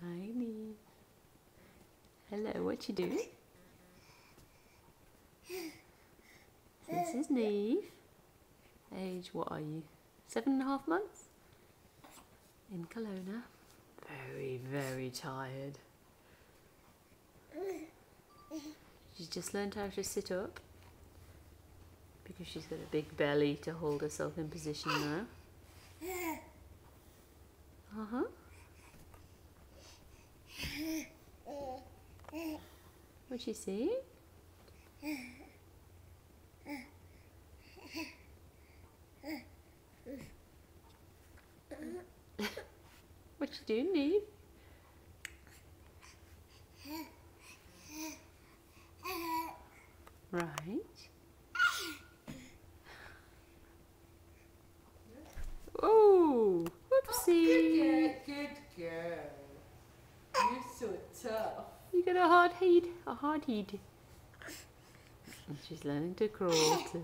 Hi, Neve. Hello, what you doing? This is Neve. Age, what are you? 7.5 months? In Kelowna. Very, very tired. She's just learned how to sit up because she's got a big belly to hold herself in position now. Uh-huh. What's she saying? What you doing, Neve? Right. Oh, whoopsie. Good girl. You're so tough. You got a hard head. And she's learning to crawl too.